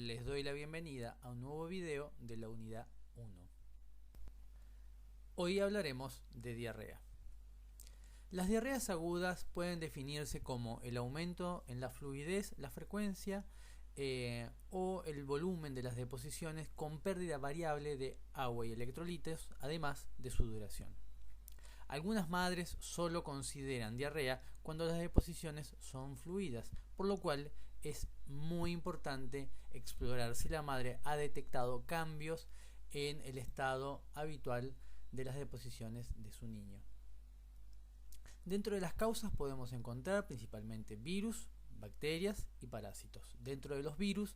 Les doy la bienvenida a un nuevo video de la unidad 1. Hoy hablaremos de diarrea. Las diarreas agudas pueden definirse como el aumento en la fluidez, la frecuencia o el volumen de las deposiciones con pérdida variable de agua y electrolitos, además de su duración. Algunas madres solo consideran diarrea cuando las deposiciones son fluidas, por lo cual es muy importante explorar si la madre ha detectado cambios en el estado habitual de las deposiciones de su niño. Dentro de las causas podemos encontrar principalmente virus, bacterias y parásitos. Dentro de los virus,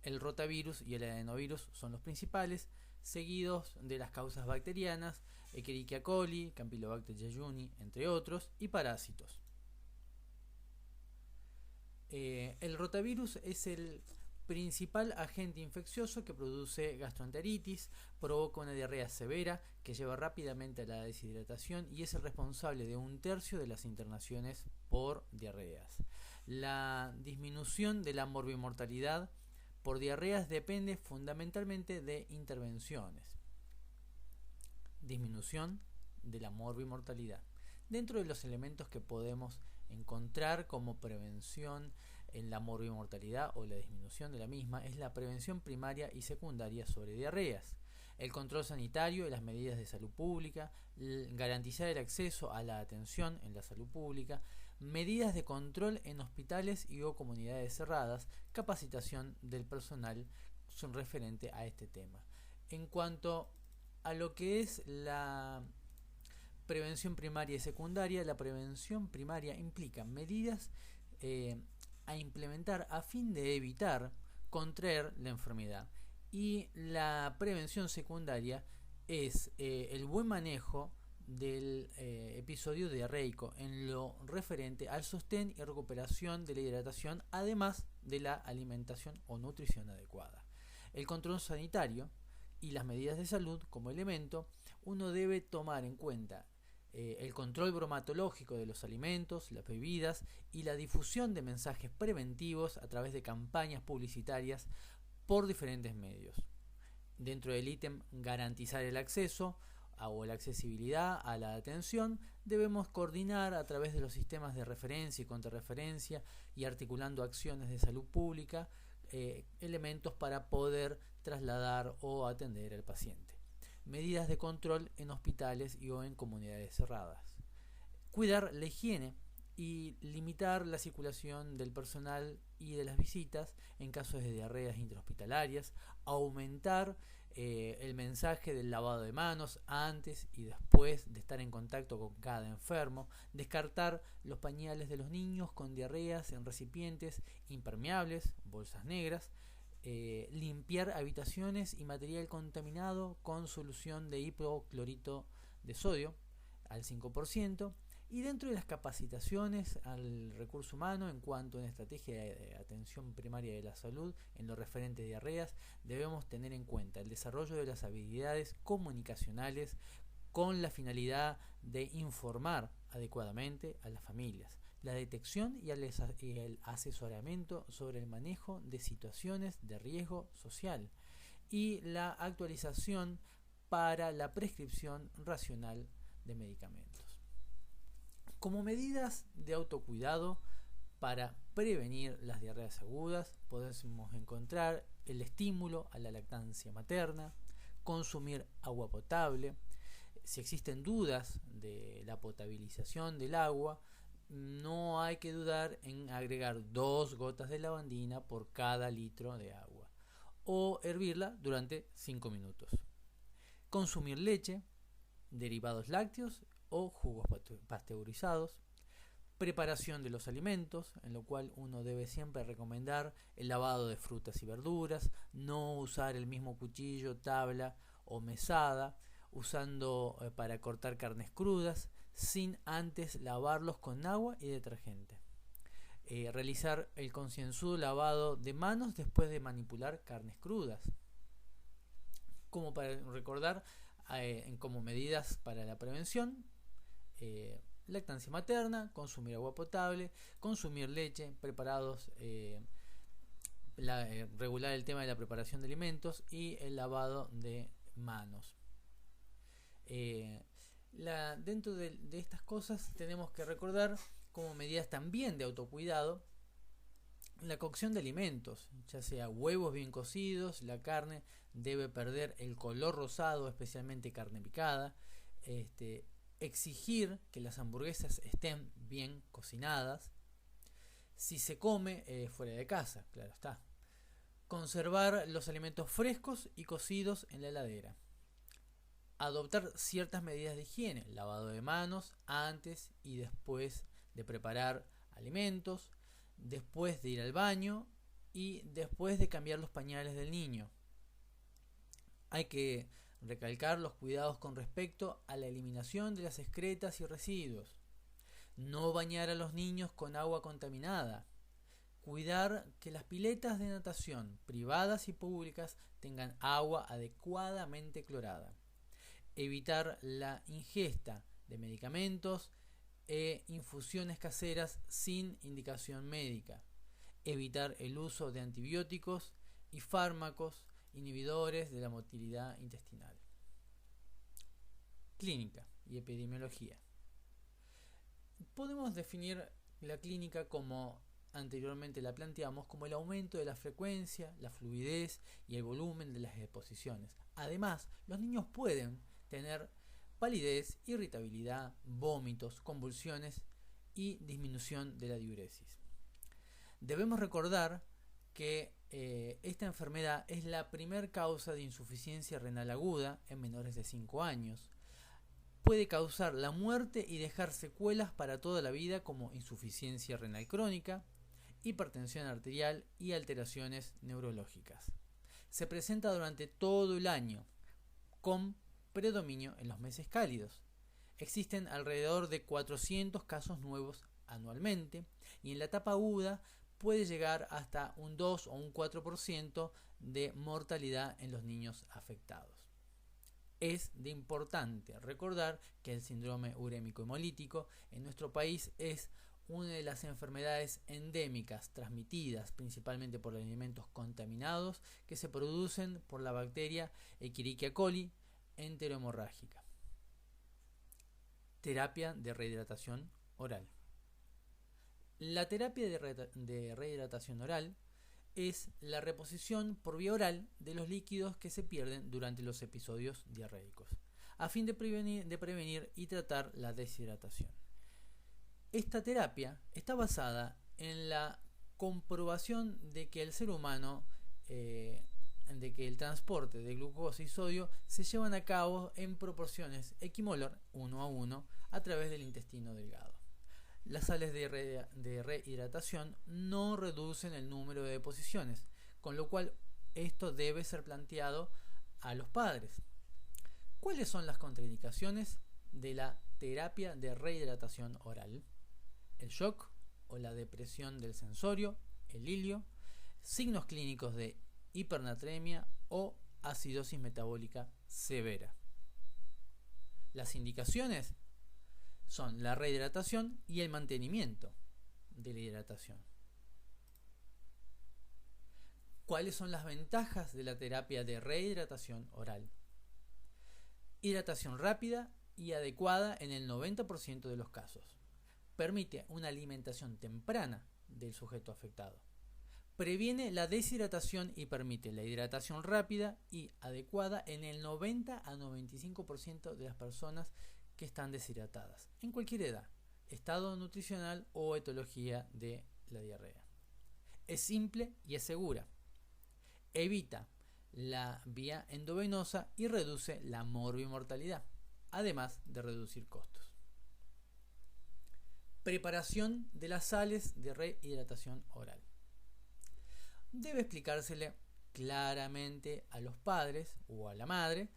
el rotavirus y el adenovirus son los principales, seguidos de las causas bacterianas, Escherichia coli, Campylobacter jejuni, entre otros, y parásitos. El rotavirus es el principal agente infeccioso que produce gastroenteritis, provoca una diarrea severa que lleva rápidamente a la deshidratación y es el responsable de 1/3 de las internaciones por diarreas. La disminución de la morbimortalidad por diarreas depende fundamentalmente de intervenciones. Disminución de la morbimortalidad. Dentro de los elementos que podemos encontrar como prevención en la morbimortalidad o la disminución de la misma es la prevención primaria y secundaria sobre diarreas, el control sanitario y las medidas de salud pública, garantizar el acceso a la atención en la salud pública, medidas de control en hospitales y o comunidades cerradas, capacitación del personal son referente a este tema. En cuanto a lo que es la prevención primaria y secundaria, la prevención primaria implica medidas a implementar a fin de evitar contraer la enfermedad, y la prevención secundaria es el buen manejo del episodio diarreico en lo referente al sostén y recuperación de la hidratación, además de la alimentación o nutrición adecuada. El control sanitario y las medidas de salud como elemento, uno debe tomar en cuenta el control bromatológico de los alimentos, las bebidas y la difusión de mensajes preventivos a través de campañas publicitarias por diferentes medios. Dentro del ítem garantizar el acceso o la accesibilidad a la atención, debemos coordinar a través de los sistemas de referencia y contrarreferencia y articulando acciones de salud pública elementos para poder trasladar o atender al paciente. Medidas de control en hospitales y o en comunidades cerradas. Cuidar la higiene y limitar la circulación del personal y de las visitas en casos de diarreas intrahospitalarias. Aumentar el mensaje del lavado de manos antes y después de estar en contacto con cada enfermo. Descartar los pañales de los niños con diarreas en recipientes impermeables, bolsas negras. Limpiar habitaciones y material contaminado con solución de hipoclorito de sodio al 5%. Y dentro de las capacitaciones al recurso humano en cuanto a una estrategia de atención primaria de la salud en lo referente a diarreas, debemos tener en cuenta el desarrollo de las habilidades comunicacionales con la finalidad de informar adecuadamente a las familias, la detección y el asesoramiento sobre el manejo de situaciones de riesgo social y la actualización para la prescripción racional de medicamentos. Como medidas de autocuidado para prevenir las diarreas agudas, podemos encontrar el estímulo a la lactancia materna, consumir agua potable. Si existen dudas de la potabilización del agua, no hay que dudar en agregar 2 gotas de lavandina por cada litro de agua o hervirla durante 5 minutos. Consumir leche, derivados lácteos o jugos pasteurizados. Preparación de los alimentos, en lo cual uno debe siempre recomendar el lavado de frutas y verduras, no usar el mismo cuchillo, tabla o mesada, usando para cortar carnes crudas, sin antes lavarlos con agua y detergente. Realizar el concienzudo lavado de manos después de manipular carnes crudas. Como para recordar, como medidas para la prevención, lactancia materna, consumir agua potable, consumir leche, preparados regular el tema de la preparación de alimentos y el lavado de manos. Dentro de estas cosas tenemos que recordar como medidas también de autocuidado la cocción de alimentos, ya sea huevos bien cocidos, la carne debe perder el color rosado, especialmente carne picada, exigir que las hamburguesas estén bien cocinadas, si se come fuera de casa, claro está, conservar los alimentos frescos y cocidos en la heladera, adoptar ciertas medidas de higiene, lavado de manos antes y después de preparar alimentos, después de ir al baño y después de cambiar los pañales del niño. Hay que recalcar los cuidados con respecto a la eliminación de las excretas y residuos. No bañar a los niños con agua contaminada. Cuidar que las piletas de natación, privadas y públicas, tengan agua adecuadamente clorada. Evitar la ingesta de medicamentos e infusiones caseras sin indicación médica. Evitar el uso de antibióticos y fármacos inhibidores de la motilidad intestinal. Clínica y epidemiología. Podemos definir la clínica como anteriormente la planteamos como el aumento de la frecuencia, la fluidez y el volumen de las exposiciones. Además, los niños pueden tener palidez, irritabilidad, vómitos, convulsiones y disminución de la diuresis. Debemos recordar que esta enfermedad es la primer causa de insuficiencia renal aguda en menores de 5 años. Puede causar la muerte y dejar secuelas para toda la vida como insuficiencia renal crónica, hipertensión arterial y alteraciones neurológicas. Se presenta durante todo el año, con predominio en los meses cálidos. Existen alrededor de 400 casos nuevos anualmente y en la etapa aguda puede llegar hasta un 2 o un 4% de mortalidad en los niños afectados. Es de importante recordar que el síndrome urémico hemolítico en nuestro país es una de las enfermedades endémicas transmitidas principalmente por alimentos contaminados que se producen por la bacteria Escherichia coli enterohemorrágica. Terapia de rehidratación oral. La terapia de rehidratación oral es la reposición por vía oral de los líquidos que se pierden durante los episodios diarreicos, a fin de prevenir y tratar la deshidratación. Esta terapia está basada en la comprobación de que el ser humano, de que el transporte de glucosa y sodio se llevan a cabo en proporciones equimolar 1:1 a través del intestino delgado. Las sales de rehidratación no reducen el número de deposiciones, con lo cual esto debe ser planteado a los padres. ¿Cuáles son las contraindicaciones de la terapia de rehidratación oral? El shock o la depresión del sensorio, el ilio, signos clínicos de hipernatremia o acidosis metabólica severa. Las indicaciones son la rehidratación y el mantenimiento de la hidratación. ¿Cuáles son las ventajas de la terapia de rehidratación oral? Hidratación rápida y adecuada en el 90% de los casos. Permite una alimentación temprana del sujeto afectado. Previene la deshidratación y permite la hidratación rápida y adecuada en el 90 a 95% de las personas que están deshidratadas, en cualquier edad, estado nutricional o etiología de la diarrea. Es simple y es segura. Evita la vía endovenosa y reduce la morbimortalidad, además de reducir costos. Preparación de las sales de rehidratación oral. Debe explicársele claramente a los padres o a la madre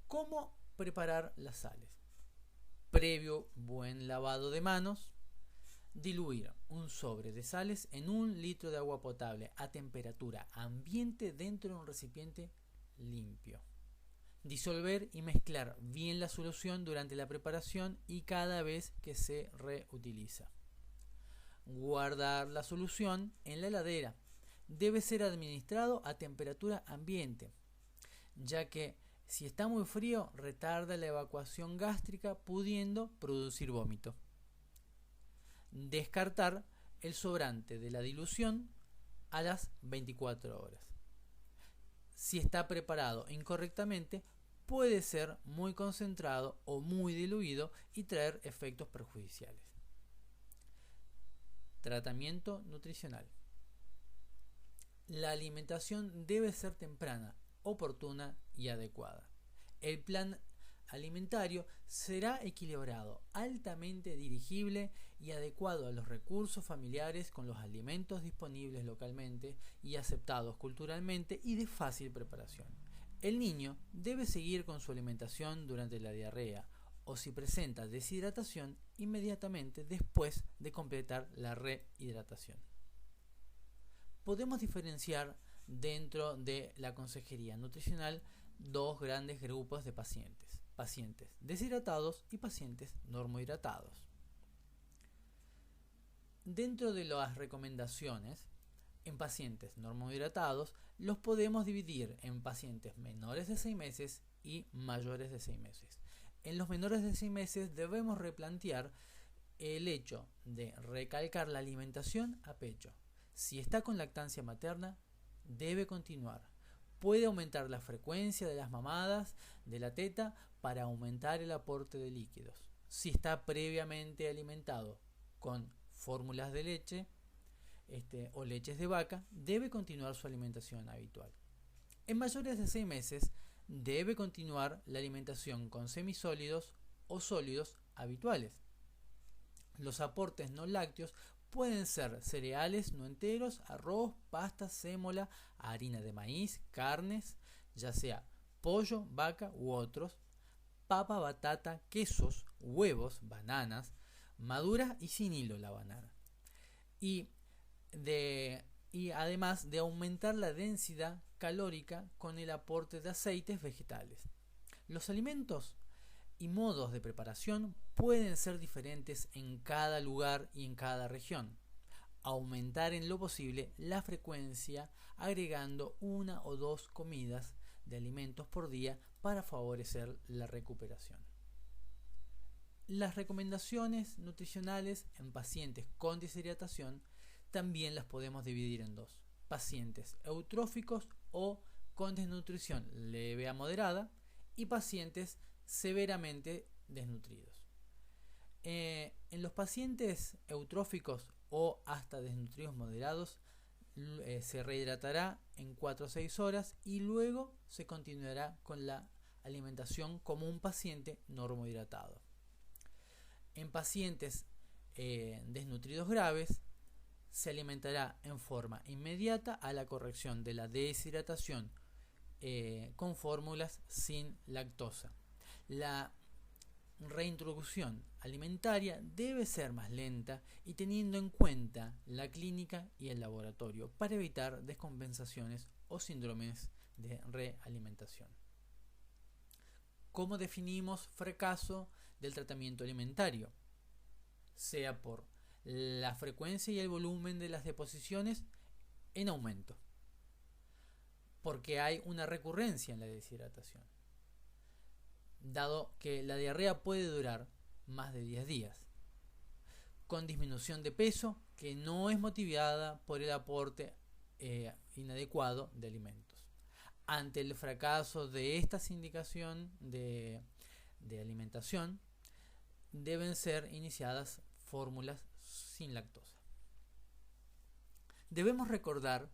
cómo preparar las sales. Previo buen lavado de manos, diluir un sobre de sales en 1 litro de agua potable a temperatura ambiente dentro de un recipiente limpio. Disolver y mezclar bien la solución durante la preparación y cada vez que se reutiliza. Guardar la solución en la heladera. debe ser administrado a temperatura ambiente, ya que si está muy frío retarda la evacuación gástrica, pudiendo producir vómito. Descartar el sobrante de la dilución a las 24 horas. Si está preparado incorrectamente, puede ser muy concentrado o muy diluido y traer efectos perjudiciales. Tratamiento nutricional. La alimentación debe ser temprana, oportuna y adecuada. El plan alimentario será equilibrado, altamente dirigible y adecuado a los recursos familiares, con los alimentos disponibles localmente y aceptados culturalmente y de fácil preparación. El niño debe seguir con su alimentación durante la diarrea o, si presenta deshidratación, inmediatamente después de completar la rehidratación. Podemos diferenciar dentro de la consejería nutricional dos grandes grupos de pacientes: pacientes deshidratados y pacientes normohidratados. Dentro de las recomendaciones, en pacientes normohidratados los podemos dividir en pacientes menores de 6 meses y mayores de 6 meses. En los menores de 6 meses debemos replantear el hecho de recalcar la alimentación a pecho. Si está con lactancia materna, debe continuar. Puede aumentar la frecuencia de las mamadas de la teta para aumentar el aporte de líquidos. Si está previamente alimentado con fórmulas de leche o leches de vaca, debe continuar su alimentación habitual. En mayores de 6 meses debe continuar la alimentación con semisólidos o sólidos habituales. Los aportes no lácteos pueden ser cereales no enteros, arroz, pasta, sémola, harina de maíz, carnes, ya sea pollo, vaca u otros, papa, batata, quesos, huevos, bananas, madura y sin hilo la banana. Y además de aumentar la densidad calórica con el aporte de aceites vegetales. Los alimentos y modos de preparación pueden ser diferentes en cada lugar y en cada región. Aumentar en lo posible la frecuencia agregando 1 o 2 comidas de alimentos por día para favorecer la recuperación. Las recomendaciones nutricionales en pacientes con deshidratación también las podemos dividir en dos: pacientes eutróficos o con desnutrición leve a moderada y pacientes severamente desnutridos. En los pacientes eutróficos o hasta desnutridos moderados se rehidratará en 4 o 6 horas y luego se continuará con la alimentación como un paciente normohidratado. En pacientes desnutridos graves se alimentará en forma inmediata a la corrección de la deshidratación con fórmulas sin lactosa. La reintroducción alimentaria debe ser más lenta y teniendo en cuenta la clínica y el laboratorio para evitar descompensaciones o síndromes de realimentación. ¿Cómo definimos fracaso del tratamiento alimentario? Sea por la frecuencia y el volumen de las deposiciones en aumento, porque hay una recurrencia en la deshidratación, dado que la diarrea puede durar más de 10 días, con disminución de peso que no es motivada por el aporte inadecuado de alimentos. Ante el fracaso de esta indicación de alimentación, deben ser iniciadas fórmulas sin lactosa. Debemos recordar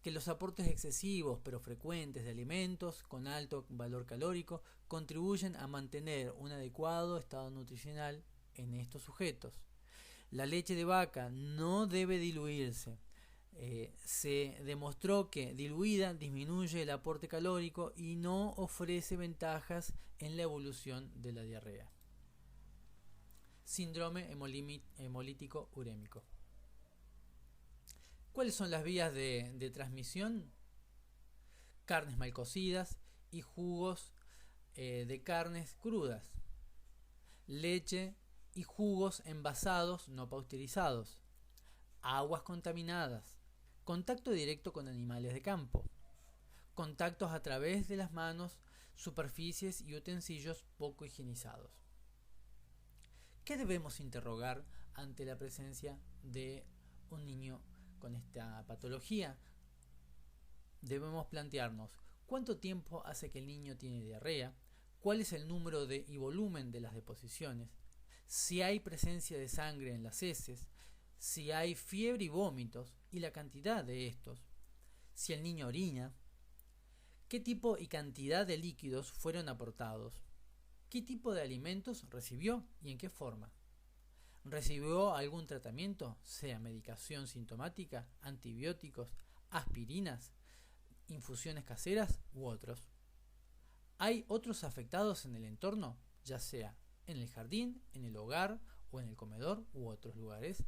que los aportes excesivos pero frecuentes de alimentos con alto valor calórico contribuyen a mantener un adecuado estado nutricional en estos sujetos. La leche de vaca no debe diluirse. Se demostró que diluida disminuye el aporte calórico y no ofrece ventajas en la evolución de la diarrea. Síndrome hemolítico urémico. ¿Cuáles son las vías de transmisión? Carnes mal cocidas y jugos de carnes crudas. Leche y jugos envasados no pasteurizados. Aguas contaminadas. contacto directo con animales de campo, contactos a través de las manos, superficies y utensilios poco higienizados. ¿Qué debemos interrogar ante la presencia de un niño con esta patología? Debemos plantearnos cuánto tiempo hace que el niño tiene diarrea, cuál es el número y volumen de las deposiciones, si hay presencia de sangre en las heces, si hay fiebre y vómitos y la cantidad de estos, si el niño orina, qué tipo y cantidad de líquidos fueron aportados, qué tipo de alimentos recibió y en qué forma. ¿Recibió algún tratamiento, sea medicación sintomática, antibióticos, aspirinas, infusiones caseras u otros? ¿Hay otros afectados en el entorno, ya sea en el jardín, en el hogar o en el comedor u otros lugares?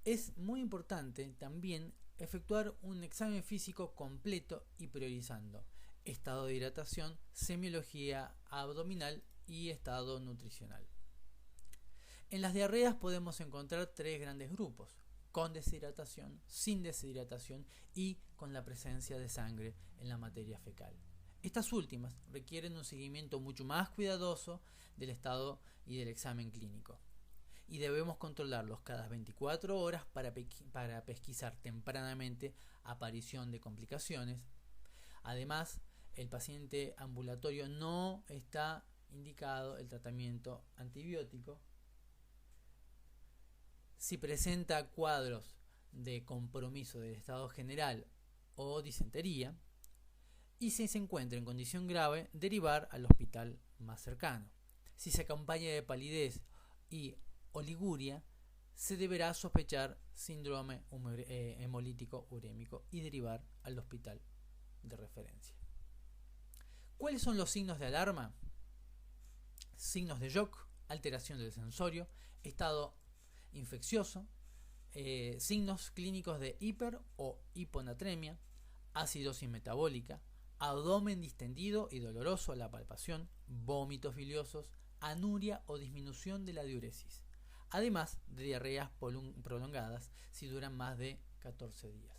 Es muy importante también efectuar un examen físico completo y priorizando estado de hidratación, semiología abdominal y estado nutricional. En las diarreas podemos encontrar tres grandes grupos: con deshidratación, sin deshidratación y con la presencia de sangre en la materia fecal. Estas últimas requieren un seguimiento mucho más cuidadoso del estado y del examen clínico, y debemos controlarlos cada 24 horas para pesquisar tempranamente aparición de complicaciones. Además, el paciente ambulatorio no está indicado el tratamiento antibiótico. Si presenta cuadros de compromiso del estado general o disentería, y si se encuentra en condición grave, derivar al hospital más cercano. Si se acompaña de palidez y oliguria, se deberá sospechar síndrome hemolítico urémico y derivar al hospital de referencia. ¿Cuáles son los signos de alarma? Signos de shock, alteración del sensorio, estado infeccioso, signos clínicos de hiper o hiponatremia, acidosis metabólica, abdomen distendido y doloroso a la palpación, vómitos biliosos, anuria o disminución de la diuresis, además de diarreas prolongadas si duran más de 14 días.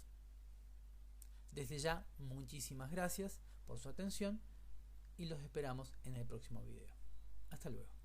Desde ya, muchísimas gracias por su atención y los esperamos en el próximo video. Hasta luego.